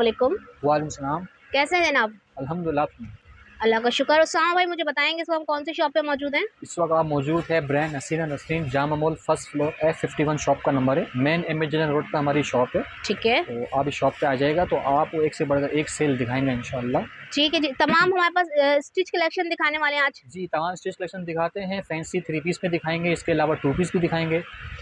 वालेकुम। वालेकुम सलाम। कैसे हैं जनाब? अल्हम्दुलिल्लाह। अल्लाह का शुक्र। उस्मान भाई मुझे बताएंगे इस वक्त हम कौन सी शॉप पे मौजूद हैं? इस वक्त आप मौजूद है brand Hasina Nasrin Jama mall first floor F51 shop का नंबर है। मेन इमेजिनर रोड पर हमारी शॉप है। ठीक है, तो आप इस शॉप पे आ जाएगा तो आपको एक से बढ़कर एक सेल दिखाएंगे इंशाल्लाह। ठीक है जी। तमाम हमारे पास स्टिच कलेक्शन दिखाने वाले हैं आज। जी तमाम स्टिच कलेक्शन दिखाते हैं। फैंसी 3 पीस में दिखाएंगे, इसके अलावा 2 पीस भी दिखाएंगे।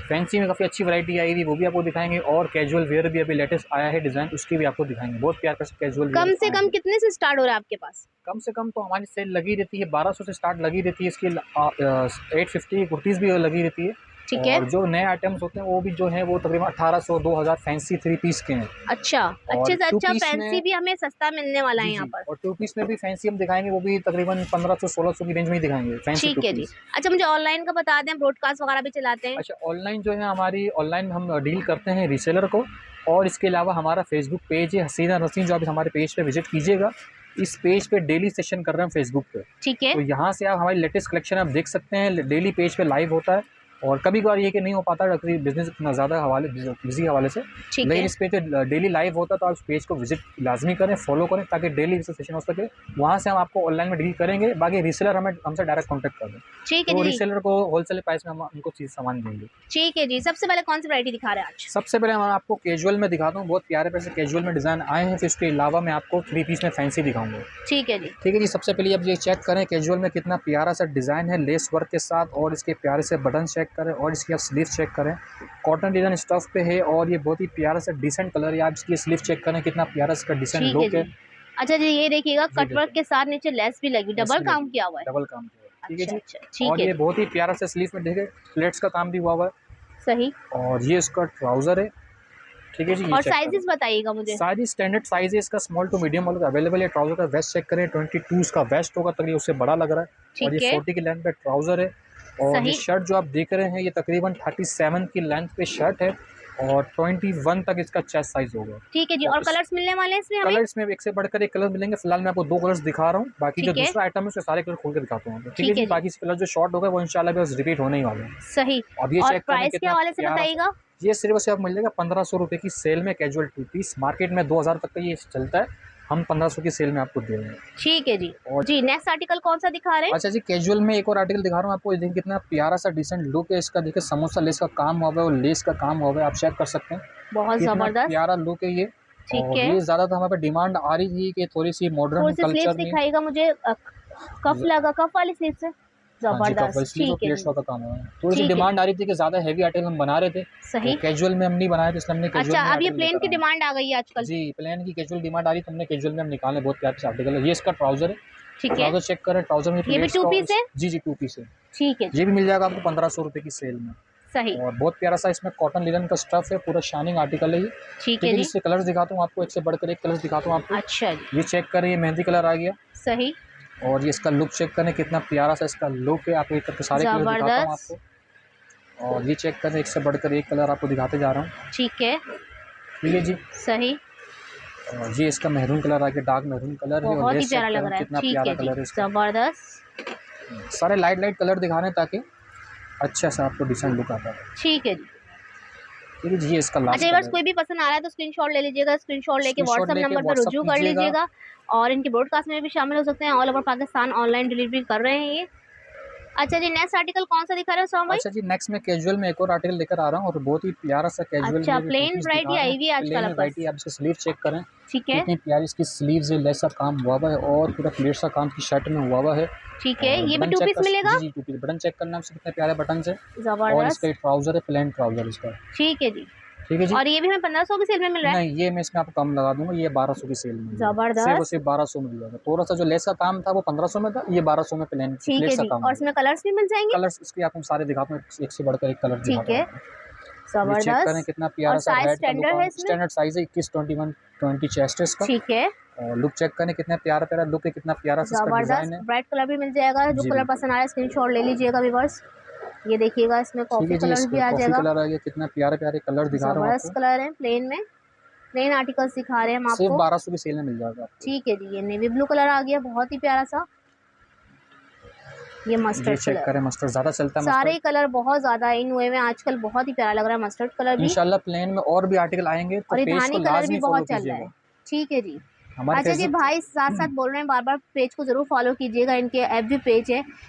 फैंसी में काफ़ी अच्छी वैरायटी आई हुई वो भी आपको दिखाएंगे, और कैजुअल वेयर भी अभी लेटेस्ट आया है डिज़ाइन, उसकी भी आपको दिखाएंगे। बहुत प्यार का कैजुअल कम वेयर से आया कम है। कितने से स्टार्ट हो रहा है आपके पास? कम से कम तो हमारी सेल लगी रहती है 1200 से स्टार्ट लगी रहती है। इसकी 850 की कुर्तीज़ भी लगी रहती है। ठीक है। और जो नए आइटम्स होते हैं वो भी जो है वो तकरीबन 1800 2000 फैंसी 3 पीस के हैं। अच्छा, अच्छे और से 2 अच्छा पीस फैंसी में भी हमें सस्ता मिलने वाला है जी, यहाँ जी, पर। और 2 पीस में भी फैंसी हम दिखाएँगे, वो भी तकरीबन 1500 1600 की रेंज में ही दिखाएँगे फैंसी 2 ठीक है जी। पीस। अच्छा, मुझे ऑनलाइन का बता दें, ब्रॉडकास्ट वगैरह भी चलाते हैं? अच्छा, ऑनलाइन जो है हमारी ऑनलाइन हम डील करते हैं रीसेलर को, और इसके अलावा हमारा फेसबुक पेज है हसीना नसीम, जो आप हमारे पेज पे विजिट कीजिएगा। इस पेज पे डेली सेशन कर रहे हैं हम फेसबुक पे। ठीक है, तो यहाँ से आप हमारी लेटेस्ट कलेक्शन आप देख सकते हैं। डेली पेज पे लाइव होता है, और कभी-कभार ये कि नहीं हो पाता है बिज़नेस इतना ज़्यादा हवाले बिज़ी हवाले से, ठीक लेकिन है। इस पेज पे डेली लाइव होता है, तो आप इस पेज को विजिट लाज़मी करें, फॉलो करें, ताकि डेली इससे सेशन हो सके। वहाँ से हम आपको ऑनलाइन में डील करेंगे, बाकी रीसेलर हमसे डायरेक्ट कॉन्टैक्ट कर दें। ठीक है तो जी। रीसेलर को होलसेल प्राइस में हम उनको चीज़ सामान देंगे। ठीक है जी। सबसे पहले कौन सी वैरायटी दिखा रहे हैं आज? सबसे पहले मैं आपको कैजुअल में दिखाता हूँ, बहुत प्यारे प्यारे से कैजुअल में डिज़ाइन आए हैं। फिर इसके अलावा मैं आपको 3 पीस में फैंसी दिखाऊंगा। ठीक है जी। ठीक है जी। सबसे पहले अब ये चेक करें कैजुअल में कितना प्यारा सा डिज़ाइन है लेस वर्क के साथ, और इसके प्यारे से बटन चेक करें, और इसकी आप स्लीव चेक करें। कॉटन डिज़ाइन स्टफ़ पे है, और ये बहुत ही प्यारा सा डिसेंट कलर है। आप इसकी स्लीव चेक करें, कितना प्यारा इसका डिसेंट ठीक है लुक जी। है। अच्छा जी, ये देखिएगा जी कटवर्क देखिए, के साथ नीचे लेस भी लगी, डबल ऐसी काम लगी किया हुआ है। डबल काम किया हुआ है। ठीक है अच्छा जी। अच्छा, ठीक और है ये जी। बहुत ही प्यारा सा स्लीव में देखिए प्लेट्स का काम भी हुआ हुआ है। सही। और ये इसका ट्राउज़र है। ठीक है जी, ये और चेक करें। साइजेस बताइएगा मुझे। सारी स्टैंडर्ड साइज़ है इसका, स्मॉल टू मीडियम वाला अवेलेबल है। ट्राउज़र का वेस्ट चेक करें, 22 इसका वेस्ट होगा, तकरीबन उससे बड़ा लग रहा है। और ये ठीक है। 40 की लेंथ पे ट्राउज़र है। और ये सही। शर्ट जो आप देख रहे हैं ये तकरीबन 37 की लेंथ पे शर्ट है, और 21 तक इसका चेस्ट साइज़ होगा। ठीक है जी। और और इस कलर्स मिलने वाले हैं इसमें हमें? कलर इसमें एक से बढ़कर एक कलर मिलेंगे। फिलहाल मैं आपको 2 कलर्स दिखा रहा हूँ, बाकी जो ठीक है। दूसरा आइटम है उसके सारे कलर खोल के दिखाता हूँ आपको। ठीक है ठीक जी। है जी। बाकी से कलर जो शॉर्ट होगा वो इंशाल्लाह बस रिपीट होने ही वाले हैं। सही। अब ये और चेक करें प्राइस के कितना हवाले से प्यारा सा, बताइएगा। ये सिर्फ से आप मिल जाएगा 1500 रुपये की सेल में कैजुअल 2 पीस। मार्केट में 2000 तक का ये चलता है, हम 1500 की सेल में आपको दे रहे हैं। ठीक है जी। और जी, नेक्स्ट आर्टिकल कौन सा दिखा रहे हैं? अच्छा जी, कैजुअल में एक और आर्टिकल दिखा रहा हूँ आपको। ये देखिए कितना प्यारा सा डिसेंट लुक है इसका। देखिए समोसा लेस का काम हुआ हुआ है, और लेस का काम हुआ हुआ है, आप चेक कर सकते हैं बहुत कितना जबरदस्त। प्यारा लुक है ये। ठीक और है। ये ज़्यादातर हमारे पे डिमांड आ रही थी कि थोड़ी सी थोड़ी मॉडर्न सी स्लीव्स कल्चर में। दिखाइएगा मुझे। कफ लगा, कफ वाली स्लीव्स है। हाँ जी, कप वाली जबरदस्त। स्लीव और ठीक है प्लेट्स जी। का काम हुआ है। थोड़ी सी ठीक है जी। डिमांड आ रही थी कि ज़्यादा हैवी आर्टिकल हम बना रहे थे, तो सही। कैजुअल में हम नहीं बनाए, तो इसलिए हमने कैजुअल अच्छा, में अब ये आर्टिकल प्लेन लेकर की आए हैं। डिमांड आ गई है आजकल। जी, प्लेन की कैजुअल डिमांड आ रही, तो हमने कैजुअल में हम निकाले बहुत प्यारे से आर्टिकल है। ये इसका ट्राउज़र है। ठीक है। ट्राउज़र चेक करें, ट्राउज़र में ये भी प्लेट्स 2 का पीस है? जी, जी, 2 पीस है। ठीक है जी। ये भी मिल जाएगा आपको 1500 रुपये की सेल में। सही। और बहुत प्यारा सा इसमें कॉटन लिनन का स्टफ़ है, पूरा शाइनिंग आर्टिकल है ये। ठीक ठीक है है, जी। जिससे कलर्स दिखाता हूँ आपको, एक से बढ़कर एक कलर्स दिखाता हूँ आपको। अच्छा जी। ये चेक करें, ये मेहंदी कलर आ गया। सही। और ये इसका लुक चेक करें, कितना प्यारा सा इसका लुक है। आपको एक करके सारे कलर दिखाता हूँ जबरदस्त। आपको। और ये चेक करें, एक से बढ़कर एक कलर आपको दिखाते जा रहा हूँ। ठीक है। ठीक है जी। सही। और ये इसका मेहरून कलर आ गया, डार्क मेहरून कलर है। और बहुत ही लेस चेक प्यारा लग करें, रहा है। कितना ठीक प्यारा है जी। कलर है इसका। जबरदस्त। सारे लाइट लाइट कलर दिखा रहे हैं ताकि अच्छा सा आपको डिसेंट लुक आता है। ठीक है जी। ठीक है जी, ये इसका अच्छा, लास्ट ये बस कलर कोई है। भी पसंद आ रहा है तो स्क्रीनशॉट ले लीजिएगा। स्क्रीनशॉट लेके स्क्रीनशॉट व्हाट्सएप लेके नंबर पर व्हाट्सअप रुजू कर कीजिएगा। लीजिएगा। और इनके ब्रॉडकास्ट में भी शामिल हो सकते हैं। All over Pakistan online delivery कर रहे हैं ये। अच्छा जी, नेक्स्ट आर्टिकल कौन सा दिखा रहे हो सोम भाई? अच्छा जी, नेक्स्ट मैं कैजुअल में एक और आर्टिकल लेकर आ रहा हूँ, और बहुत ही प्यारा सा कैजुअल अच्छा, में भी 2 प्लेन पीस वैरायटी दिखा रहा आई हूँ। हुई है आजकल प्लेन आपके वैरायटी, पास। आप इसकी स्लीव चेक करें, ठीक है। कितनी प्यारी इसकी स्लीव्स है, लेस का काम हुआ हुआ है, और पूरा प्लेट्स का काम की शर्ट में हुआ हुआ है। ठीक है, और ये भी बटन 2 चेक पीस कर, मिलेगा। जी, जी, 2 पीस बटन चेक करना आपसे, कितने प्यारे बटन्स है। और इसका जबरदस्त। ये ट्राउज़र है, प्लेन ट्राउज़र इसका। ठीक है जी। ठीक है जी। और ये भी हमें 1500 की सेल में मिल रहा है। नहीं, ये मैं इसमें आपको कम लगा दूँगा, ये 1200 की सेल में मिल जाएगा। सिर्फ़ और जबरदस्त। सिर्फ़ 1200 में मिल जाएगा। थोड़ा-सा जो लेस का काम था वो 1500 में था, ये 1200 में प्लेन ठीक है प्लेट्स का जी। काम और होगा। इसमें कलर्स भी मिल जाएंगे। कलर्स इसके आपको सारे दिखाता हूँ, एक से बढ़कर एक कलर ठीक दिखाता हूँ है। आपको। ये चेक करें, जबरदस्त। कितना और प्यारा सा साइज रेड का लुक स्टैंडर्ड आ, है इसमें। स्टैंडर्ड साइज़ है 21, 21, 20 चेस्ट है इसका। ठीक है। और लुक चेक करें, कितना प्यारा-प्यारा लुक है, कितना प्यारा सा इसका डिज़ाइन जबरदस्त। है। ब्राइट कलर भी मिल जाएगा। जो जी, कलर बिल्कुल। पसंद आ रहा है स्क्रीनशॉट ले लीजिएगा व्यूअर्स। ये देखिएगा, इसमें ठीक कॉफी है जी, कलर भी इसका आ कॉफ़ी जाएगा। कलर आ गया, कितना प्यारे-प्यारे कलर दिखा रहा हूँ जबरदस्त आपको। कलर है प्लेन में। प्लेन आर्टिकल्स दिखा रहे हैं हम सिर्फ़ आपको। 1200 की सेल में मिल जाएगा आपको। ठीक है जी। ये नेवी ब्लू कलर आ गया, बहुत ही प्यारा सा। ये ये मस्टर्ड चेक कलर। करें, मस्टर्ड ज़्यादा चलता है सारे मस्टर्ड। ही कलर बहुत ज्यादा इन हुए हैं आजकल। बहुत ही प्यारा लग रहा है मस्टर्ड कलर भी। इंशाल्लाह प्लेन में और भी आर्टिकल आएँगे, तो और ये पेज को धानी कलर भी लाज़मी फ़ॉलो बहुत चल रहा कीजिएगा। है। ठीक है जी। हमारे अच्छा जी, भाई साथ साथ बोल रहे हैं बार बार पेज को जरूर फॉलो कीजिएगा, इनके एफबी पेज है,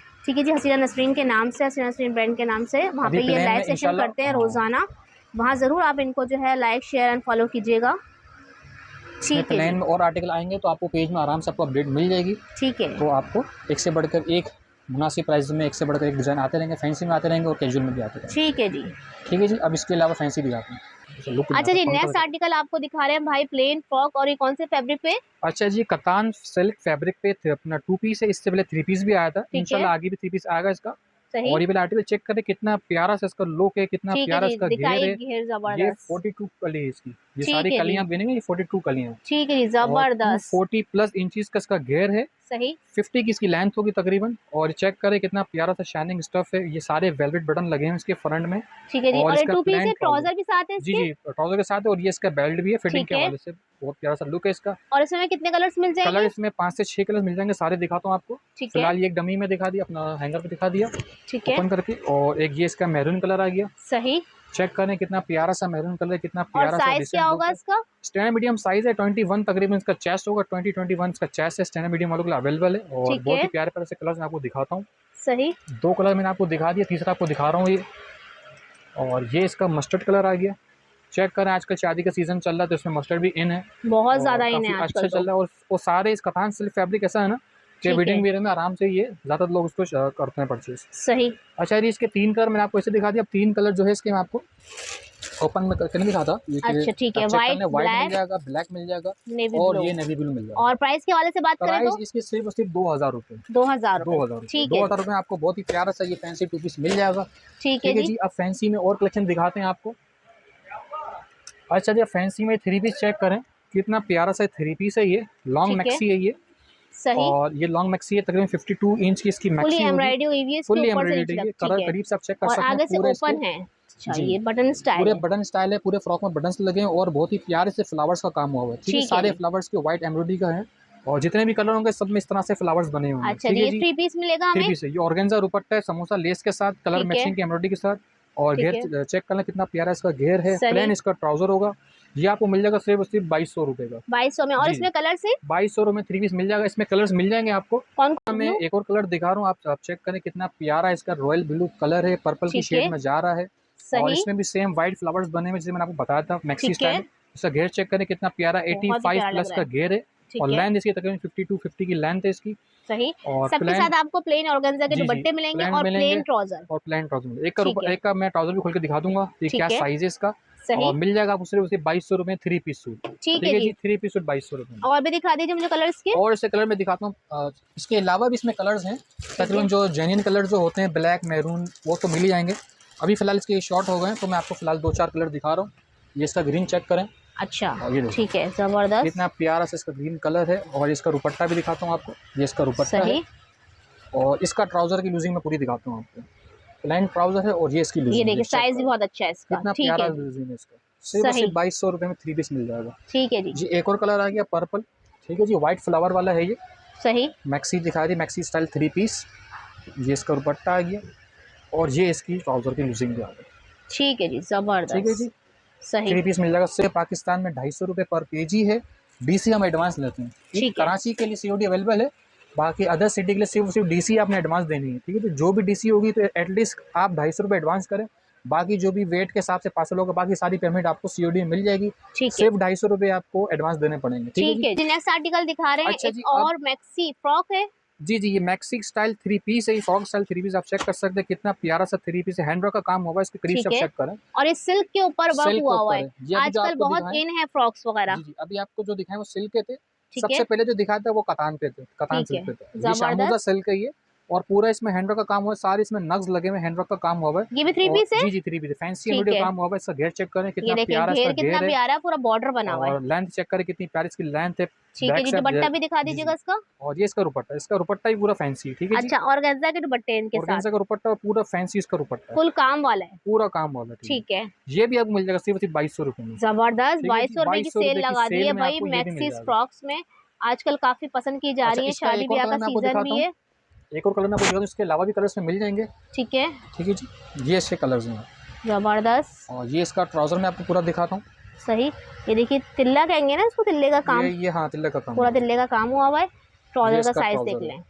ठीक है जी, हसीना नसरीन के नाम से, हसीना नसरीन ब्रांड के नाम से, वहाँ अभी पे ये प्लेन लाइव में सेशन इंशाल्लाह, करते हैं हाँ, रोजाना, वहाँ जरूर आप इनको जो है लाइक शेयर एंड फॉलो कीजिएगा। इसमें ठीक है प्लेन जी, में और आर्टिकल आएंगे तो आपको पेज में आराम से आपको अपडेट मिल जाएगी। ठीक है, तो आपको एक से बढ़कर एक मुनासिब प्राइस में एक से बढ़कर एक डिज़ाइन आते रहेंगे, फैंसी में आते रहेंगे और कैजुअल में भी आते रहेंगे। ठीक है जी। ठीक है जी। अब इसके अलावा फैंसी दिखाते हैं, जैसे लुक अच्छा जी, कौन सा नेक्स्ट आर्टिकल आपको दिखा रहे हैं भाई, प्लेन फ्रॉक, और ये कौन से फैब्रिक पे? अच्छा जी, कतान सिल्क फैब्रिक पे अपना 2 पीस है। इससे पहले 3 पीस भी आया था, ठीक है, इंशाल्लाह आगे भी 3 पीस आएगा इसका। सही, और ये वाला आर्टिकल चेक करें कितना प्यारा सा इसका लुक है, कितना ठीक है प्यारा जी, इसका घेर दिखाइए है। घेर ये जबरदस्त। 42 कली है इसकी, ये सारी ठीक है जी, कलियां बनेंगी, ये 42 कलियां हैं। ठीक है जी, और जबरदस्त, 240 प्लस इंचेस का इसका घेर है, सही, 50 की इसकी लेंथ होगी तकरीबन। और चेक करें कितना प्यारा सा शाइनिंग स्टफ है, ये सारे वेलवेट बटन लगे हैं इसके फ्रंट में। ठीक है जी। और और ये इसका 2 पीस प्लेन है, ट्राउजर, ट्राउजर भी साथ है जी इसके? जी, ट्राउजर के साथ है। और ये इसका बेल्ट भी है, फिटिंग ठीक के है, हवाले से बहुत प्यारा सा लुक है इसका। और इसमें कितने कलर्स मिल कलर जाएंगे? इसमें 5 से 6 कलर मिल जाएंगे, सारे दिखाता हूँ आपको। ठीक है, फिलहाल ये एक डमी में दिखा दिया, अपना हैंगर पे दिखा दिया ठीक है, ओपन करके। और एक ये इसका मैरून कलर आ गया, सही, चेक करें कितना प्यारा सा मैरून कलर, कितना और प्यारा सा साइज क्या डिसेंट होगा लुक है। इसका? स्टैंडर्ड मीडियम साइज है, 21 तकरीबन इसका चेस्ट होगा, 21 इसका चेस्ट है, स्टैंडर्ड मीडियम वालों के लिए अवेलेबल है। और ठीक बहुत है, ही प्यारे प्यारे से कलर्स मैं आपको दिखाता हूँ। सही, 2 कलर मैंने आपको दिखा दिया, तीसरा आपको दिखा रहा हूँ ये। और ये इसका मस्टर्ड कलर आ गया, चेक करें आजकल शादी का सीजन चल रहा है तो इसमें मस्टर्ड भी इन है बहुत और ज्यादा इन है काफ़ी अच्छा आजकल चल तो। रहा है। और वो सारे इस कतान सिल्क फैब्रिक ऐसा है ना कि ठीक है, वेडिंग वेयर में आराम से ये ज़्यादातर लोग उसको करते हैं परचेज। सही, अच्छा जी, इसके 3 कलर मैंने आपको ऐसे दिखा दिया। अब 3 कलर जो है इसके मैं आपको ओपन में करके नहीं दिखाता, ये अच्छा ठीक है, आप चेक कर व्हाइट, लें। वाइट मिल ब्लैक, जाएगा, ब्लैक मिल जाएगा नेवी और ब्लू। ये नेवी ब्लू मिल जाएगा। और प्राइस के हवाले से बात करें प्राइस तो इसकी सिर्फ और सिर्फ 2000 रुपये, 2000 रुपये, 2000 रुपये, ठीक है 2000 जी, रुपये में आपको बहुत ही प्यारा सा ये फैंसी 2 पीस मिल जाएगा। ठीक है ठीक है जी, जी। अब फैंसी में और कलेक्शन दिखाते हैं आपको। अच्छा जी, फैंसी में 3 पीस चेक करें, कितना प्यारा सा 3 पीस है, ये लॉन्ग ठीक है, मैक्सी है ये। सही, और ये लॉन्ग मैक्सी है, तकरीबन 52 इंच की इसकी फुली मैक्सी होगी। एम्ब्रॉयडरी हुई हुई है इसके फुल्ली ऊपर से एम्ब्रॉयडर्ड नीचे है तक, ये, ठीक कलर है, करीब से आप चेक कर और सकते हैं आगे से पूरे इसके। ओपन है। अच्छा, जी, ये बटन स्टाइल पूरे है, बटन स्टाइल है, पूरे फ्रॉक में बटन्स लगे हैं और बहुत ही प्यारे से फ्लावर्स का काम हुआ हुआ है। ठीक है, ठीक है सारे जी। फ्लावर्स के व्हाइट एम्ब्रॉयडरी का है और जितने भी कलर होंगे सब में इस तरह से फ्लावर्स बने होंगे। अच्छा ठीक जी, है ये जी। 3 पीस मिलेगा 3 हमें? पीस है ये, ऑर्गेन्जा दुपट्टा है, समोसा लेस के साथ, कलर ठीक है, मैचिंग की एम्ब्रॉयडरी के साथ। और ठीक घेर है, चेक कर लें कितना प्यारा इसका घेर है। सही, प्लेन इसका ट्राउजर होगा, ये आपको मिल जाएगा सिर्फ और सिर्फ 2200 रुपये का। 2200 में, और जी जी, इसमें कलर से 2200 रुपये में 3 पीस मिल जाएगा। इसमें कलर्स मिल जाएंगे आपको। कौन कौन? मैं ब्लू, एक और कलर दिखा रहा हूँ, आप चेक करें कितना प्यारा इसका रॉयल ब्लू कलर है, पर्पल की ठीक शेड है, में जा रहा है। और सही, इसमें भी सेम वाइट फ्लावर्स बने हुए जैसे मैंने आपको बताया था मैक्सी ठीक स्टाइल है, में। इसका घेर चेक करें कितना प्यारा, बहुत ही 85 प्यारा लग प्लस रहा का है, घेर है। और ठीक है, लेंथ इसकी तकरीबन 52-50 की लेंथ है इसकी। सही, और सबके प्लेन, साथ आपको प्लेन ऑर्गेन्जा के जी जी, दुपट्टे मिलेंगे प्लेन और मिलेंगे प्लेन ट्राउजर, और प्लेन ट्राउजर मिलेंगे। ठीक है, एक का मैं ट्राउजर भी खोल के दिखा दूंगा ये क्या ठीक है, साइज है इसका। सही, और मिल जाएगा आपको सिर्फ उसे 2200 रुपये 3 पीस सूट। ठीक ठीक है है जी। जी, 3 पीस सूट 2200 रुपये में। और भी दिखा दीजिए मुझे कलर इसके। और इसके कलर में दिखाता हूँ। इसके अलावा भी इसमें कलर्स हैं, ठीक है, तकरीबन जो जेन्युइन कलर जो होते हैं ब्लैक मैरून वो तो मिल ही जाएंगे। अभी फ़िलहाल इसके शॉर्ट हो गए हैं तो मैं आपको फ़िलहाल 2-4 कलर दिखा रहा हूँ। ये इसका ग्रीन चेक करें, अच्छा, और ये देखो ठीक है, जबरदस्त, कितना प्यारा सा इसका ग्रीन कलर है। और इसका दुपट्टा भी दिखाता हूँ आपको, ये इसका दुपट्टा है। सही, और इसका ट्राउज़र की लूजिंग मैं पूरी दिखाता हूँ आपको। प्लेन ट्राउज़र है और ये इसकी ये लूजिंग देखिए है, चेक साइज भी करें बहुत अच्छा है इसका, कितना ठीक प्यारा है जी, लूजिंग है इसका। सिर्फ और सही, सिर्फ 2200 रुपये में 3 पीस मिल जाएगा। ठीक है जी, जी, एक और कलर आ गया पर्पल। ठीक है जी, वाइट फ्लावर वाला है ये, सही, मैक्सी दिखा दी, मैक्सी स्टाइल 3 पीस। ये इसका दुपट्टा आ गया और ये इसकी ट्राउज़र की लूजिंग भी आ गई। ठीक है जी, ठीक है जी, जबरदस्त, सही, 3 पीस मिल जाएगा। सिर्फ पाकिस्तान में 250 रुपये पर केजी है। डीसी हम एडवांस लेते हैं। ठीक, ठीक है, कराची के लिए सीओडी अवेलेबल है, बाकी अदर सिटी के लिए सिर्फ डीसी आपने एडवांस देनी है। ठीक है, तो जो भी डीसी होगी तो एटलीस्ट आप 250 रुपये एडवांस करें। बाकी जो भी वेट के हिसाब से पार्सल होगा, बाकी सारी पेमेंट आपको सीओडी में मिल जाएगी। ठीक है, सिर्फ 250 रुपये आपको एडवांस देने पड़ेंगे। ठीक है ठीक जी। है जी। नेक्स्ट आर्टिकल दिखा रहे हैं, अच्छा जी, एक अब और मैक्सी फ्रॉक है, जी जी, ये मैक्सी स्टाइल 3 पीस है, ये फ्रॉक स्टाइल 3 पीस आप चेक कर सकते हैं कितना प्यारा सा 3 पीस है। हैंड वर्क का काम होगा, इसके करीब से ठीक आप है, चेक करें। और ये सिल्क के ऊपर वर्क सिल्क के हुआ हुआ ऊपर है, है ये। अभी जो आजकल आपको बहुत दिखाएं, इन है फ्रॉक्स वगैरह, जी जी, अभी आपको जो दिखाएं वो सिल्क के थे। ठीक है, सबसे पहले जो दिखाया था वो कतान पे थे, कतान ठीक है, सिल्क पे थे। ये शामुजा जबरदस्त, सिल्क है ये। और पूरा इसमें हैंडवर्क का काम हुआ है, सारे इसमें नग्स लगे हुए, हैंडवर्क का काम हुआ है। ये भी 3 और पीस है, जी जी, 3 पीस फैंसी ठीक एम्ब्रॉयडरी है, का काम हुआ है। इसका घेर चेक करें ये कितना देखें प्यारा इसका घेर कितना घेर है। प्यारा है, पूरा बॉर्डर बना हुआ है, और लेंथ चेक करें कितनी प्यारी इसकी लेंथ है। ठीक है बैक जी, से दुपट्टा भी दिखा जी दीजिएगा जी। इसका, और ये इसका दुपट्टा भी पूरा फैंसी है। ठीक है जी, अच्छा, ऑर्गेन्जा के दुपट्टे इनके साथ, ऑर्गेन्जा का दुपट्टा और पूरा फैंसी इसका दुपट्टा है, फुल काम वाला है, पूरा काम वाला। ठीक है, ठीक है, ये भी आपको मिल जाएगा सिर्फ 2200 रुपये में। जबरदस्त, ठीक है जी, 2200 रुपए की 2200 सेल रुपये की लगा दी सेल है में भाई, आपको ये भी मिल मैक्सी जाएगा। फ्रॉक्स में आजकल काफी पसंद की जा अच्छा, रही है, इसका शादी एक और ब्याह कलर का मैं आपको सीजन दिखाता भी हूँ। है, एक और कलर मैं आपको दिखाता हूँ, इसके अलावा भी कलर्स में मिल जाएंगे। ठीक है, ठीक है जी, ये इसके कलर्स हैं। जबरदस्त, और ये इसका ट्राउज़र मैं आपको पूरा दिखाता हूँ। सही। ये देखिए तिल्ला कहेंगे ना इसको, तिल्ले का काम, ये हाँ तिल्ले का काम पूरा है। तिल्ले का काम हुआ हुआ है। ट्राउजर का इसका साइज देख ट्राउजर है, लें।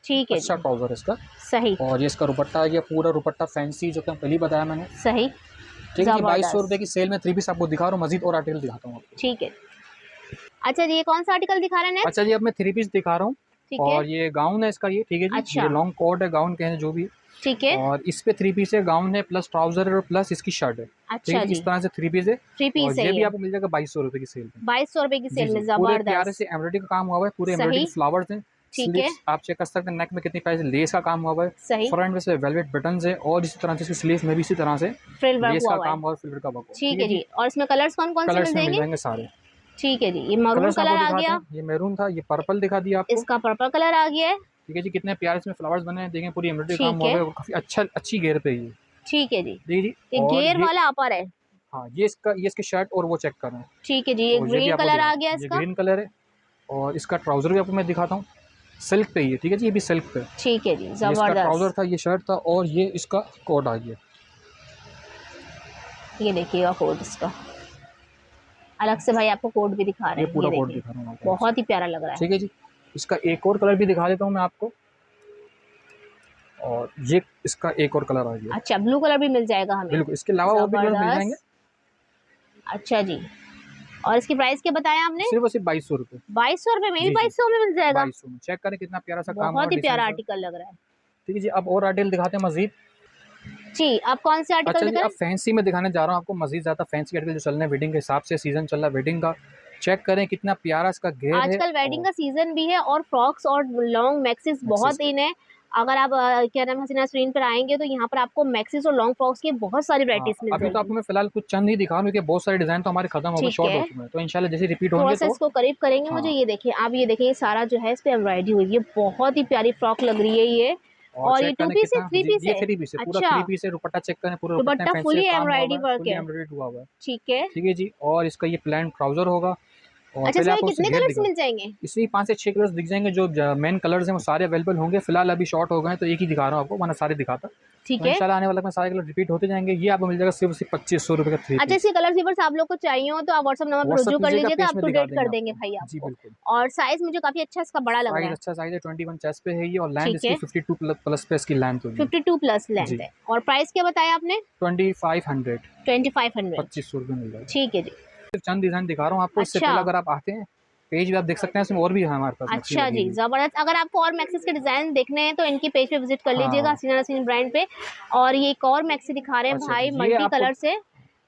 ठीक है अच्छा जी। ट्राउजर है इसका। सही और ये इसका दुपट्टा, ये पूरा दुपट्टा फैंसी जो कि पहले ही बताया मैंने। सही। ठीक है जी, 2200 रुपये जबरदस्त। की सेल में 3 पीस आपको दिखा रहा हूँ, मजीद और आर्टिकल दिखाता हूँ आपको। ठीक है। अच्छा जी, ये कौन सा आर्टिकल दिखा रहे हैं नेक्स्ट? अच्छा जी, अब मैं 3 पीस दिखा रहा हूँ। ठीक है। और ये गाउन है इसका, ये ठीक है जी। अच्छा। ये लॉन्ग कोट है, गाउन कहें जो भी। ठीक है। और इस पे 3 पीस है, गाउन है प्लस ट्राउजर है और प्लस इसकी शर्ट है। ठीक है अच्छा जी, जी, इस तरह से 3 पीस है। 3 और पीस है ये भी ये। आपको मिल जाएगा 2200 रुपये की सेल में। 2200 रुपए की जी सेल जी, में, पूरे प्यारे जबरदस्त। से एम्ब्रॉयडरी का काम हुआ हुआ है, पूरे एम्ब्रॉयडरी सही। के फ्लावर्स हैं। ठीक है। स्लीव्स आप चेक कर सकते हैं, नेक में कितनी प्यारी से लेस का काम हुआ हुआ है। सही। फ्रंट में से वेलवेट बटन्स है और इसी तरह से इसकी स्लीव में भी इसी तरह से फ्रिल वर्क लेस हुआ का हुआ है। काम हुआ है, फिल्टर का वर्क हुआ है। ठीक ठीक है है जी। जी। और इसमें कलर्स कौन कौन से मिल कलर्स में मिल जाएंगे? जाएंगे सारे। ठीक है जी, ये मरून कलर्स में आपको कलर आ दिखाते गया, हैं, ये मैरून था, ये पर्पल दिखा दिया आपको। इसका पर्पल कलर आ गया है। ठीक है जी, कितने प्यारे इसमें फ्लावर्स बने हैं, देखें पूरी एम्ब्रॉयडरी काम ठीक हुआ है। हुआ है, काफ़ी अच्छी घेर पे है ये। ठीक है जी, जी जी। ये और घेर ये वाला अपर है। हाँ, ये इसकी शर्ट और वो चेक कर रहे हैं। ठीक है जी, ये और ये भी ग्रीन आपको कलर आ दिखाता गया हूँ, ये इसका। ग्रीन कलर है। और इसका ट्राउज़र भी आपको मैं दिखाता हूँ, सिल्क पे ही है। ठीक है जी, ये भी सिल्क पे। ठीक है जी, ये इसका ट्राउज़र जबरदस्त। था, ये शर्ट था और ये इसका कोट आ गया। ये देखिएगा कोट इसका, अलग से भाई आपको कोट भी दिखा रहे ये हैं, पूरा ये कोट देखिए दिखा रहा हूँ आपको। बहुत ही प्यारा लग रहा है। ठीक है जी, इसका एक और कलर भी दिखा देता हूँ मैं आपको। और ये इसका एक और कलर आ गया। अच्छा, ब्लू कलर भी मिल जाएगा हमें? बिल्कुल, इसके अलावा और भी कलर मिल जाएंगे। जबरदस्त। अच्छा जी, और इसकी प्राइस क्या बताया आपने? सिर्फ और सिर्फ 2200 रुपये। 2200 रुपए में भी जी जी, 2200 में मिल जाएगा? 2200 में। चेक करें कितना प्यारा सा काम हुआ बहुत ही डिजाइन प्यारा सा। आर्टिकल लग रहा है। ठीक है जी, अब और आर्टिकल दिखाते हैं मजीद। जी, आप कौन से आर्टिकल अच्छा जी, दिखा रहे अब हैं? फैंसी में दिखाने जा रहा हूँ आपको, मजीद ज़्यादा फैंसी आर्टिकल जो चल रहे हैं वेडिंग के हिसाब से, सीजन चल रहा है वेडिंग का। चेक करें कितना प्यारा इसका घेर है। आजकल वेडिंग और का सीजन भी है और फ्रॉक्स और लॉन्ग मैक्सिस मैक्सिस बहुत इन है। अगर आप क्या नाम है, हसीना स्क्रीन पर आएंगे तो यहाँ पर आपको मैक्सिस और लॉन्ग फ्रॉक्स की बहुत सारी हाँ, वैरायटीज मिल अभी तो आपको जाएगी। मैं फिलहाल कुछ चंद ही दिखा रहा हूँ क्योंकि बहुत सारे डिज़ाइन तो हमारे खत्म हो गए, ठीक शॉर्ट हो है, चुके हैं। तो इंशाल्लाह जैसे रिपीट थोड़ा होंगे सा तो इसको करीब करेंगे मुझे। हाँ। ये देखिए आप, ये देखिए ये सारा जो है इस पे एम्ब्रॉयडरी हुई है, बहुत ही प्यारी फ्रॉक लग रही है ये। और और ये चेक टू करें पीस है, कितना थ्री जी, पीस ये है? 3 पीस है, पूरा अच्छा, 3 पीस है। दुपट्टा चेक करें, पूरा दुपट्टे में दुपट्टा फैंसी फुली का काम हुआ हुआ एम्ब्रॉयडरी है, वर्क फुली है। एम्ब्रॉयडर्ड हुआ हुआ है। ठीक है। ठीक है जी, और इसका ये प्लेन ट्राउजर होगा। और अच्छा, पहले इसमें आपको उससे कितने घेर कलर्स दिखा, मिल जाएंगे? इसमें 5 से 6 कलर्स दिख जाएंगे। जो मेन कलर्स हैं वो सारे अवेलेबल होंगे। फिलहाल अभी शॉर्ट हो गए हैं तो एक ही दिखा रहा हूँ आपको, वरना सारे दिखाता। ठीक तो है। इंशाल्लाह आने वाले में सारे कलर रिपीट होते जाएंगे। ये आपको मिल जाएगा सिर्फ 2500 रुपये का 3 अच्छा, पीस। इसके कलर फीवर्स आप लोग को चाहिए हो तो आप व्हाट्सअप नंबर पर व्हाट्सअप रुजू कर कीजिएगा, लीजिएगा, पेज अप में टू दिखा डेट देंगे कर देंगे आपको। भाई जी आपको। बिल्कुल। और साइज मुझे काफी अच्छा इसका बड़ा लग रहा साइज है। अच्छा साइज है, 21 चेस्ट पे है ये, और लेंथ ठीक इसकी है, 52 प्लस पे इसकी लेंथ होगी। 52 प्लस लेंथ जी, है। और प्राइस क्या बताया आपने? 2500, 2500। 2500 रुपये मिल जाएगा। ठीक है जी। सिर्फ चंद डिज़ाइन दिखा रहा हूँ आपको। इससे अच्छा। पहले अगर आप आते हैं पेज भी आप देख सकते हैं, इसमें और भी है हमारे पास मैक्सी अच्छा लगी जी, हुई। जबरदस्त। अगर आपको और मैक्सिस के डिजाइन देखने हैं तो इनकी पेज पे विजिट कर लीजिएगा, हाँ। हसीना नसीन ब्रांड पे। और ये एक और मैक्सी दिखा रहे हैं अच्छा भाई, जी, ये मल्टी आपको कलर से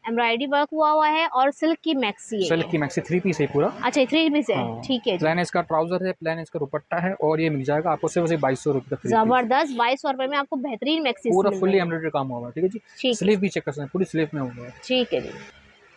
एम्ब्रॉयडरी वर्क हुआ हुआ है और सिल्क की मैक्सी है सिल्क ये। की मैक्सी 3 पीस है पूरा। अच्छा, 3 पीस है। हाँ, ठीक है जी, प्लान इसका ट्राउजर है, प्लान इसका दुपट्टा है, और ये मिल जाएगा आपको सिर्फ 2200 रुपये का 3 पीस। जबरदस्त। 2200 रुपए में आपको बेहतरीन मैक्सीस पूरा मिल फुली रही है। एम्ब्रॉयडरी काम हुआ है। ठीक है जी, ठीक है। स्लीव भी चेक कर सकते हैं, पूरी स्लीव में हुआ है। ठीक है जी।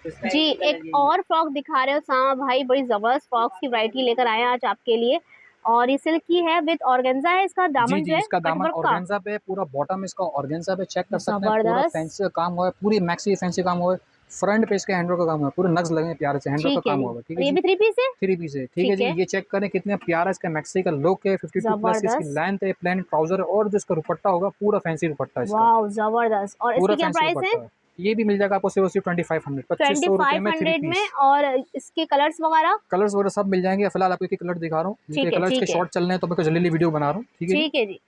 जी, एक और फ्रॉक दिखा रहे हो सामा भाई, बड़ी जबरदस्त फ्रॉक्स की वैरायटी लेकर आए हैं आज आपके लिए। और ये सिल्क की है, विद ऑर्गेन्जा है, इसका जी दामन जी, जो है इसका कट दामन वर्क का। ऑर्गेन्जा पे, पूरा बॉटम इसका ऑर्गेन्जा पे चेक कर सकते हैं। पूरा जबरदस्त। फैंसी का काम हुआ है, पूरी मैक्सी फैंसी काम हुआ है। फ्रंट पे इसके हैंडवर्क का काम हुआ है, पूरे नक्स लगे हैं प्यारे से, हैंडवर्क ठीक का है काम जी, हुआ है। ठीक और है ये जी, भी 3 पीस है? 3 पीस है। ठीक है ठीक जी, है। ये चेक करें कितने प्यारा इसका मैक्सी का लुक है। 52 प्लस इसकी जबरदस्त। लेंथ है, प्लेन ट्राउजर है, और जो इसका दुपट्टा होगा पूरा फैंसी दुपट्टा है इसका, वाह, जबरदस्त। और पूरा इसकी क्या फैंसी प्राइस है? दुपट्टा है। ये भी मिल जाएगा आपको सिर्फ 2500, 2500 रुपये में 3 2500 में। पीस। और इसके कलर्स वगैरह? कलर्स वगैरह सब मिल जाएंगे। फिलहाल आपको एक ही कलर दिखा रहा हूँ क्योंकि ठीक है, कलर्स के ठीक है। शॉर्ट चल रहे हैं, तो मैं जल्दी वीडियो बना रहा हूँ। ठीक है जी। ठीक है जी।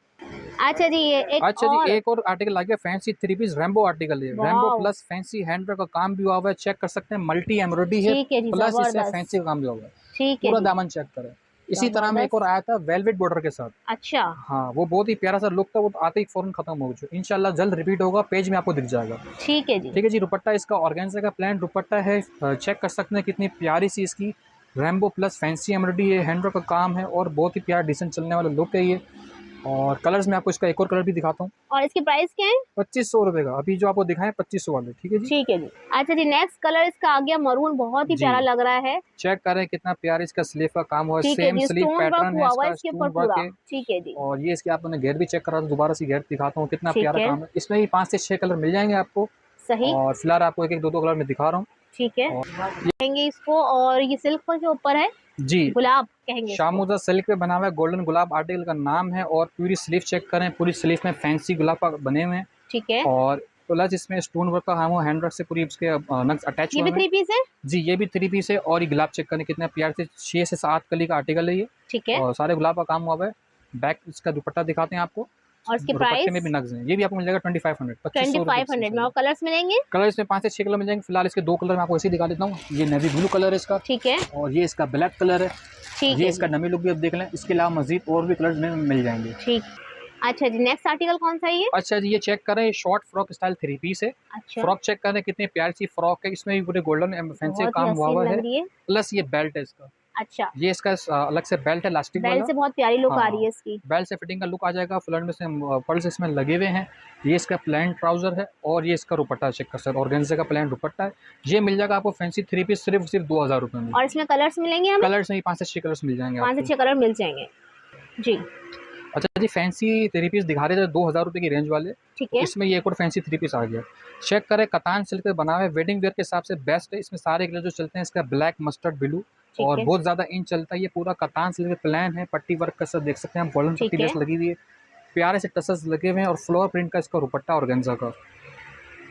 अच्छा जी, ये एक अच्छा जी, और। एक और आर्टिकल आ गया, फैंसी 3 पीस रेम्बो आर्टिकल है। रेम्बो वाह। प्लस फैंसी हैंडवर्क का काम भी हुआ हुआ है, चेक कर सकते हैं। मल्टी एम्ब्रॉयडरी है, ठीक है जी, प्लस इससे जबरदस्त। फैंसी का काम भी हुआ हुआ है। ठीक है पूरा जी, दामन चेक करें। इसी तरह में एक और जबरदस्त। आया था वेलवेट बॉर्डर के साथ। अच्छा। हाँ, वो बहुत ही प्यारा सा लुक था, वो तो आते ही फौरन खत्म हो गया। इंशाल्लाह जल्द रिपीट होगा, पेज में आपको दिख जाएगा। ठीक है जी। ठीक है जी, दुपट्टा इसका ऑर्गेन्जा का प्लान दुपट्टा है। चेक कर सकते हैं कितनी प्यारी सी इसकी रेम्बो प्लस फैंसी एम्ब्रॉयडरी है, हैंडवर्क का काम है, और बहुत ही प्यारा डिसेंट चलने वाला लुक है ये। और कलर्स में आपको इसका एक और कलर भी दिखाता हूँ। और इसकी प्राइस क्या है? 2500 रुपये का, अभी जो आपको दिखाएं 2500 वाले। ठीक है जी। ठीक है जी। अच्छा जी, नेक्स्ट कलर इसका आ गया मरून, बहुत ही जी, प्यारा लग रहा है। चेक करें कितना प्यारा इसका स्लीव का काम हुआ है। ठीक है सेम जी, स्लीव स्टोन वर्क पैटर्न है हुआ हुआ है इसका, इसके ऊपर स्टोन वर्क पूरा। है। ठीक है जी। और ये इसके आपने घेर भी चेक करा था, दोबारा से घेर दिखाता हूँ, कितना ठीक प्यारा है। काम है। इसमें भी 5 से 6 कलर मिल जाएंगे आपको। सही। और फिलहाल आपको एक एक दो दो कलर में दिखा रहा हूँ। ठीक है, और कहेंगे इसको। और ये सिल्क के ऊपर है, जी, गुलाब कहेंगे इसको। शामुजा सिल्क पे बना हुआ है, गोल्डन गुलाब आर्टिकल का नाम है। और पूरी स्लीव चेक करें, पूरी स्लीव में फैंसी गुलाब का बने हुए हैं। ठीक है। और प्लस इसमें स्टोन वर्क का काम हुआ, हैंड वर्क से पूरी इसके नक्स अटैच ये हुए भी हैं। 3 पीस है। जी ये भी 3 पीस है। और ये गुलाब चेक करने कितना प्यार से 6 से 7 कली का आर्टिकल है ये, ठीक है। और सारे गुलाब का काम हुआ हुआ है। बैक इसका दुपट्टा दिखाते हैं आपको, और इसकी दुपट्टे में प्राइस भी नग्स हैं। ये भी आपको मिल जाएगा 2500, 2500 रुपये 2500 में। और कलर्स मिलेंगे। कलर इसमें 5 से 6 कलर मिल जाएंगे। फिलहाल इसके 2 कलर मैं आपको ऐसे ही दिखा देता हूँ। ये नेवी ब्लू कलर है इसका, ठीक है। और ये इसका ब्लैक कलर है। ठीक ये है इसका जी। डमी लुक भी आप देख लें। इसके अलावा मजीद और भी कलर्स में मिल जाएंगे। ठीक। अच्छा जी, नेक्स्ट आर्टिकल कौन सा है ये? अच्छा जी, ये चेक करें, शॉर्ट फ्रॉक स्टाइल 3 पीस है। अच्छा, फ्रॉक चेक करें कितनी प्यारी सी फ्रॉक है। इसमें भी पूरे गोल्डन फैंसी बहुत ही काम हुआ हसीन हुआ लग है। रही है। प्लस ये बेल्ट है इसका, अच्छा, ये इसका अलग से बेल्ट है इलास्टिक बेल्ट वाला। से बहुत प्यारी लुक आ रही हाँ, है इसकी। बेल्ट से फिटिंग का लुक आ जाएगा। फ्रंट में से पर्ल्स इसमें लगे हुए हैं। ये इसका प्लेन ट्राउजर है, और ये इसका दुपट्टा चेक कर सकते हैं, ऑर्गेन्जा का प्लेन दुपट्टा है। ये मिल जाएगा आपको फैंसी 3 पीस सिर्फ 2000 रुपये में। और इसमें कलर्स मिलेंगे हमें? कलर्स में ही 5 से 6 कलर्स मिल जाएंगे 5 से आपको। 6 कलर मिल जाएंगे जी। अच्छा जी, फैंसी 3 पीस दिखा रहे थे 2000 रुपये की रेंज वाले, ठीक तो है। इसमें ये एक और फैंसी 3 पीस आ गया। चेक करें, कतान सिल्क पे बना हुआ है, वेडिंग वेयर के हिसाब से बेस्ट है। इसमें सारे कलर जो चलते हैं, इसका ब्लैक, मस्टर्ड ब्लू, ठीक और है। बहुत ज़्यादा इन चलता है। ये पूरा कतान सिल्क प्लान है, पट्टी वर्क का सब देख सकते हैं हम, गोल्डन ठीक पट्टी है। लेस लगी हुई है, प्यारे से टसल्स लगे हुए हैं, और फ्लोर प्रिंट का इसका दुपट्टा ऑर्गेन्जा का।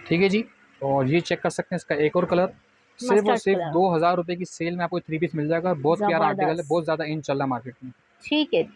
ठीक है जी। और ये चेक कर सकते हैं इसका एक और कलर, सिर्फ और मस्टर्ड सिर्फ कलर। 2000 रुपये की सेल में आपको 3 पीस मिल जाएगा। बहुत प्यारा आर्टिकल है, जबरदस्त। बहुत ज़्यादा इन चल रहा है मार्केट में। ठीक है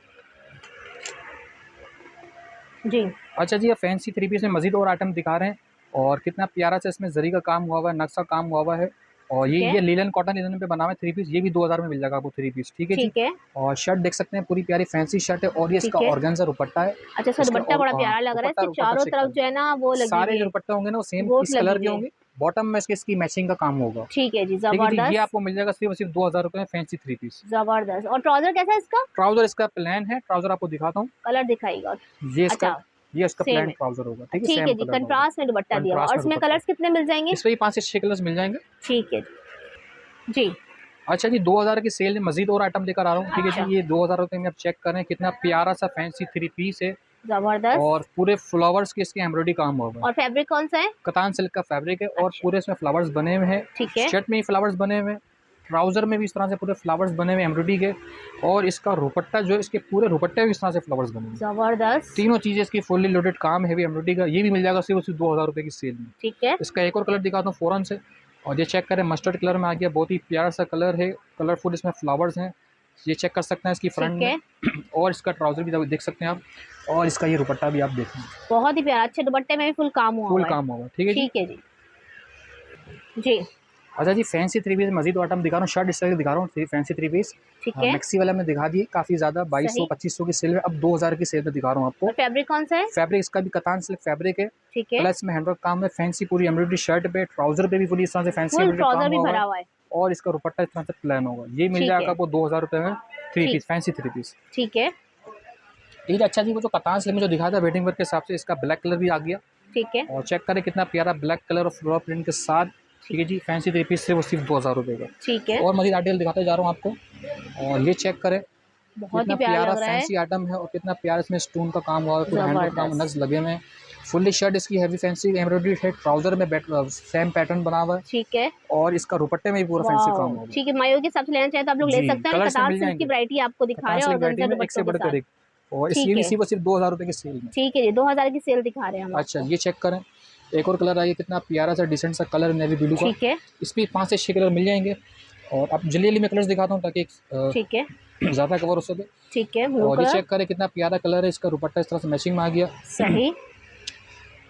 जी। अच्छा जी, ये फैंसी 3 पीस में मजीद और आइटम दिखा रहे हैं, और कितना प्यारा सा इसमें जरी का काम हुआ हुआ है, नक्शा काम हुआ हुआ है। और ठीक है। ये लीलन कॉटन लिनन पे बना हुआ है 3 पीस। ये भी 2000 में मिल जाएगा आपको 3 पीस। ठीक है जी। ठीक है। और शर्ट देख सकते हैं, पूरी प्यारी फैंसी शर्ट है, और ये इसका ठीक है। ऑर्गेन्जा दुपट्टा है। अच्छा, इसका इसका दुपट्टा बड़ा प्यारा लग रहा है। दुपट्टा इसके दुपट्टा चारों चेक तरफ करें, जो है ना वो लगी सारे हुई जो है, दुपट्टे होंगे ना वो सेम गोट इस लगी कलर के हुई है। होंगे। बॉटम में इसकी मैचिंग का काम होगा। ठीक है जी, ठीक है जी। ये जबरदस्त। आपको मिल जाएगा सिर्फ और सिर्फ 2000 रुपये में फैंसी 3 पीस। जबरदस्त। और ट्राउजर कैसा है इसका? ट्राउजर इसका प्लान है, ट्राउजर आपको दिखाता हूँ। कलर दिखाइएगा। ये इसका अच्छा, ये इसका सेम प्लान है। ट्राउजर होगा। ठीक है, ठीक सेम है जी, कलर का होगा, कंट्रास्ट में दुपट्टा दिया हुआ। और कंट्रास्ट में इसमें दुपट्टा। कलर्स कितने मिल जाएंगे? इस पे ही 5 से 6 कलर्स मिल जाएंगे। ठीक है जी। अच्छा जी, 2000 की सेल में मजीद और आइटम लेकर आ रहा हूँ। ठीक है अच्छा, जी, ये 2000 रुपये में आप चेक करें, कितना प्यारा सा फैंसी 3 पीस है, जबरदस्त। और पूरे फ्लावर्स के इसके एम्ब्रॉयडरी काम हुआ है। और फैब्रिक कौन सा है? कतान सिल्क का फैब्रिक है, और अच्छा, पूरे इसमें फ्लावर्स बने हुए हैं। ठीक है। शर्ट में ही फ्लावर्स बने हुए हैं, ट्राउजर में भी इस तरह से पूरे फ्लावर्स बने हुए एम्ब्रॉयडरी के, और इसका दुपट्टा जो है, इसके पूरे दुपट्टे में इस तरह से फ्लावर्स बने हुए हैं। जबरदस्त। तीनों चीज़ें इसकी फुल्ली लोडेड काम है एम्ब्रॉयडरी का। ये भी मिल जाएगा सिर्फ 2000 रुपये की सेल में। ठीक है। इसका एक और कलर दिखाता हूँ फ़ौरन से। और ये चेक करें, मस्टर्ड कलर में आ गया, बहुत ही प्यारा सा कलर है, कलरफुल इसमें फ्लावर्स हैं। ये चेक कर सकते हैं इसकी फ्रंट ठीक है। में। और इसका ट्राउज़र भी देख सकते हैं आप, और इसका ये दुपट्टा भी आप देखें, बहुत ही प्यारा। अच्छे दुपट्टे में भी फुल काम हुआ फुल हुआ है। काम होगा। ठीक है जी। ठीक है जी। जी, अच्छा जी, फैंसी 3 पीस मजीद आइटम दिखा रहा हूँ। शर्ट इस तरह की दिखा रहा हूँ, फैंसी 3 पीस। ठीक है। मैक्सी वाला में दिखा दिए काफ़ी ज़्यादा, 2200-2500 की सेल में, अब 2000 की सेल में दिखा रहा हूँ आपको। और फैब्रिक कौन सा है? फैब्रिक इसका भी कतान सिल्क फैब्रिक है, ठीक है। प्लस में हैंडवर्क काम है, फैंसी पूरी एम्ब्रॉयडरी शर्ट पे, ट्राउजर पे भी पूरी इस तरह से फैंसी फुल एम्ब्रॉयडरी ट्राउजर काम भी हुआ भरा है। हुआ है। और इसका दुपट्टा इस तरह से प्लान होगा। ये मिल ठीक जाएगा है। आपको 2000 रुपये में 3 ठीक। Piece, fancy 3 piece. ठीक है। ठीक है। अच्छा जी, वो जो कतान सिल्क में जो दिखाया था वेडिंग वर्क के हिसाब से, इसका ब्लैक कलर भी आ गया। ठीक है। और चेक करें कितना प्यारा ब्लैक कलर और फ्लोर प्रिंट के साथ। ठीक है जी, फैंसी 3 पीस सिर्फ 2000 रुपये का। ठीक है। और मजीद आर्टिकल दिखाते जा रहा हूँ आपको। और ये चेक करें, बहुत ही कितना प्यारा प्यारा लग रहा है। फैंसी आइटम है, और कितना प्यारा इसमें स्टोन का काम हुआ है, पूरा हैंड वर्क काम, जबरदस्त। नक्स लगे हुए हैं। फुल्ली शर्ट इसकी हैवी फैंसी एम्ब्रॉयडरी है, ट्राउजर में सेम पैटर्न बना हुआ है, ठीक है। और इसका दुपट्टे में भी पूरा फैंसी काम वाओ, होगा। ठीक है। मायो के हिसाब से लेना चाहे तो आप लोग ले जी, सकते हैं। कलर्स में कतार मिल सिल्क की जाएंगे, वैरायटी आपको दिखा कतान रहे हैं सिल्क वैरायटी ऑर्गेन्जा में एक से दुपट्टों के बढ़कर साथ। एक। और इस ये ठीक भी है। सिर्फ 2000 रुपये की सेल में। ठीक है जी, 2000 की सेल दिखा रहे हैं हम अच्छा, आपको। ये चेक करें, एक और कलर आइए, कितना प्यारा सा डिसेंट सा कलर नेवी ब्लू का। ठीक है। इस पर 5 से 6 कलर मिल जाएंगे। और अब जल्दी मैं कलर्स दिखाता हूँ ताकि ठीक है। ज़्यादा कवर हो सके। ठीक है, ब्लू और ये कलर। चेक करें, कितना प्यारा कलर है, इसका दुपट्टा इस तरह से मैचिंग में आ गया। सही।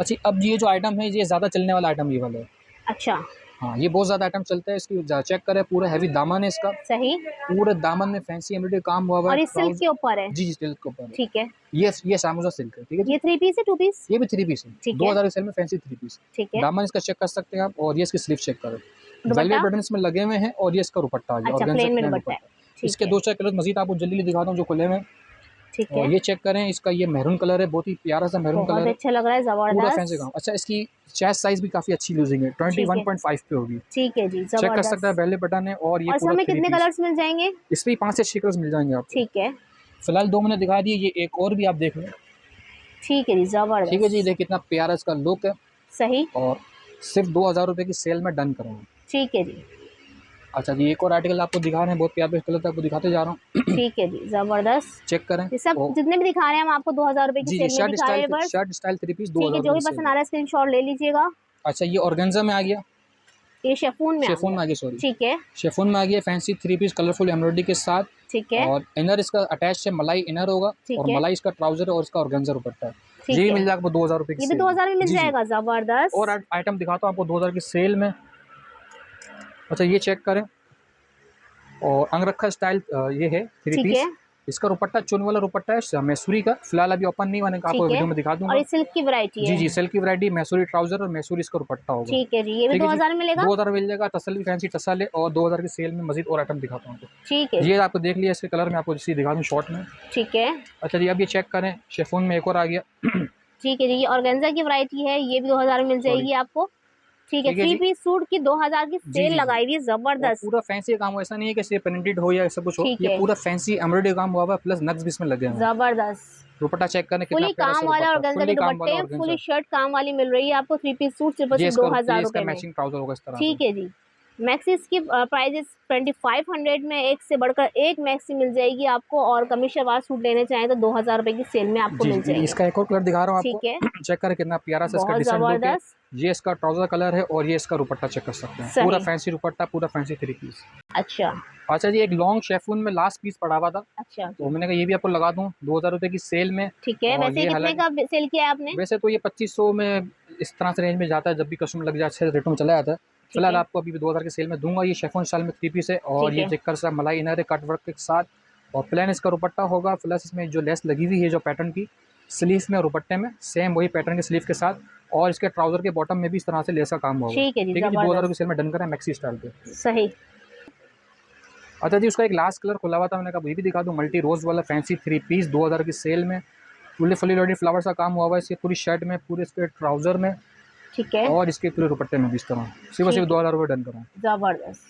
अच्छा, अब ये जो आइटम है, ये ज़्यादा चलने वाला आइटम ये वाला है। अच्छा, हाँ, ये बहुत ज़्यादा आइटम चलता है। इसकी चेक करें, पूरा हैवी दामन है इसका, सही। पूरे दामन में फैंसी एम्ब्रॉयडरी काम हुआ हुआ और है। ये सिल्क के ऊपर है। जी जी, सिल्क के ऊपर है। ठीक है। ये सामोसा सिल्क है। ठीक है जी। ये 3 पीस है, 2 पीस? ये भी 3 पीस है, ठीक है। 2000 की सेल में फैंसी 3 पीस। ठीक है। दामन इसका चेक कर सकते हैं आप, और ये इसकी स्लीव चेक करें, दुपट्टा? वेलवेट बटन इसमें लगे हुए हैं, और ये इसका दुपट्टा आ गया, अच्छा, ऑर्गेन्जा प्लेन में प्लेन दुपट्टा है। ठीक इसके है। 2-4 कलर मजीद आपको जल्दी दिखाता हूँ जो खुले में। ठीक है। और ये चेक करें, इसका ये मैरून कलर है, बहुत ही प्यारा सा मैरून बहुत कलर है, अच्छा लग रहा है, पूरा फैंसी जबरदस्त। काम। अच्छा, इसकी चेस्ट साइज भी काफ़ी अच्छी लूजिंग है, ठीक है। 21.5 पे होगी। ठीक है जी, चेक कर सकते हैं, जबरदस्त। बेले बटन है, और ये और पूरा इसमें 3 कितने पीस। कलर्स मिल जाएंगे? इसमें 5 से 6 कलर्स मिल जाएंगे आपको। ठीक है। फिलहाल 2 मैंने दिखा दिए, ये एक और भी आप देख लें। ठीक है जी, ठीक है जी, जबरदस्त। देखिए कितना प्यारा इसका लुक है, सही। और सिर्फ 2000 रुपये की सेल में डन करूँगा। ठीक है जी। अच्छा जी, एक और आर्टिकल आपको दिखा रहे हैं, बहुत प्यारे कलर था, आपको दिखाते जा रहा हूँ। ठीक है जी, जबरदस्त। चेक करें। ये सब जितने भी दिखा रहे हैं हम आपको 2000 रुपए की जी जी, सेल में दिखा रहे हैं बस। शर्ट स्टाइल 3 पीस ठीक है, 2000 जो रुपये भी की सेल पसंद है। आ रहा है स्क्रीनशॉट ले लीजिएगा। अच्छा, ये ऑर्गेन्जा में आ गया, ये शेफून में आ शेफोन गया। में आ गया, सॉरी ठीक है, शेफोन में आ गया, फैंसी 3 पीस कलरफुल एम्ब्रॉयडरी के साथ। ठीक है, और इनर इसका अटैच है, मलाई इनर होगा ठीक और है, मलाई इसका ट्राउजर है और इसका ऑर्गेन्जा दुपट्टा है। ये ठीक भी है। मिल जाएगा आपको 2000 रुपये की ये भी सेल 2000 में मिल जी जी। जाएगा, और जबरदस्त। आइटम दिखाता हूँ आपको 2000 की सेल में। अच्छा, ये चेक करें, और अंगरखा स्टाइल ये है 3 ठीक पीस। है, इसका दुपट्टा चुन वाला दुपट्टा है मैसूरी का, फिलहाल अभी ओपन नहीं, मैंने आपको ठीक है। वीडियो में दिखा और दूंगा। ये सिल्क की वैरायटी जी है। जी, सिल्क की वैरायटी, मैसूरी ट्राउजर और मैसूरी इसका दुपट्टा होगा। ठीक है जी, ये भी ठीक है जी, 2000 में मिलेगा। 2000 मिल जाएगा, टसल भी फैंसी टसल है। और 2000 की सेल में मजीद और आइटम दिखाता हूँ आपको। ठीक है ये जी, आपको देख लिया, इसके कलर में आपको इसी दिखा दूँ शॉर्ट में। ठीक है, अच्छा जी, अब ये चेक करें, शेफोन में एक और आ गया। ठीक है जी। ये ऑर्गेन्जा की वैरायटी है, ये भी 2000 में मिल सॉरी, जाएगी आपको। ठीक है, ठीक है 3 जी। पीस सूट की 2000 की जी सेल जी जी, लगाई हुई है, और जबरदस्त। पूरा फैंसी काम हो, ऐसा नहीं है कि सिर्फ प्रिंटेड हो या ऐसा कुछ हो, ठीक ये है, पूरा फैंसी एम्ब्रॉयडरी काम हुआ हुआ है, प्लस नक्स भी इसमें लगे हुए हैं। जबरदस्त। दुपट्टा चेक करें, कितना फुली प्यारा काम सा वाला दुपट्टा, ऑर्गेन्जा के फुल्ली काम वाला दुपट्टे, फुली ऑर्गेन्जा। शर्ट काम वाली मिल रही है आपको। 3 पीस सूट सिर्फ ये सिर्फ इसका 2000 इसका रुपए में। मैचिंग ट्राउजर होगा इस तरह से। ठीक है जी। मैक्सी की प्राइजेस 2500 में एक से बढ़कर एक मैक्सी मिल जाएगी आपको। और कमीशन वाला सूट लेने चाहें तो 2000 रुपए की सेल में आपको जी मिल जी, जाएंगे। इसका एक और कलर दिखा रहा हूँ ठीक है, आपको। चेक करें, कितना प्यारा सा इसका बहुत डिसेंट लुक है। जबरदस्त। ये इसका ट्राउजर कलर है और ये इसका दुपट्टा चेक कर सकते हैं, सही। पूरा फैंसी दुपट्टा, पूरा फैंसी 3 पीस। अच्छा, अच्छा जी, एक लॉन्ग शेफून में लास्ट पीस पड़ा हुआ था, अच्छा तो जी। मैंने कहा ये भी आपको लगा दूं 2000 रुपये की सेल में। ठीक है, और वैसे ये कितने हालांकि का सेल किया है आपने? वैसे तो ये 2500 में इस तरह से रेंज में जाता है, जब भी कस्टमर लग जाए अच्छे रेटों में चला जाता है। ठीक फिलहाल है, आपको अभी 2000 की सेल में दूंगा। ये शेफोन स्टाइल में 3 पीस है और ठीक ये है, चेक कर सा मलाई इनर है कट वर्क के साथ। और प्लेन इसका दुपट्टा होगा, प्लस इसमें जो लेस लगी हुई है जो पैटर्न की स्लीव में और दुपट्टे में सेम वही पैटर्न की स्लीव के साथ। और इसके ट्राउजर के बॉटम में भी इस तरह से लेस का काम होगा। ठीक है जी, ठीक है जी, 2000 की जबरदस्त। सेल में डन करें मैक्सी स्टाइल पे। सही। अच्छा जी, उसका एक लास्ट कलर खुला हुआ था, मैंने कहा ये भी दिखा दूं, मल्टी रोज वाला फैंसी 3 पीस 2000 की सेल में। फुली लोडेड फ्लावर सा काम हुआ हुआ है इसके पूरी शर्ट में, पूरे इसके ट्राउजर में ठीक है, और इसके पूरे दुपट्टे में भी इस तरह। सिर्फ ठीक है, 2000 रुपये डन करो। जबरदस्त।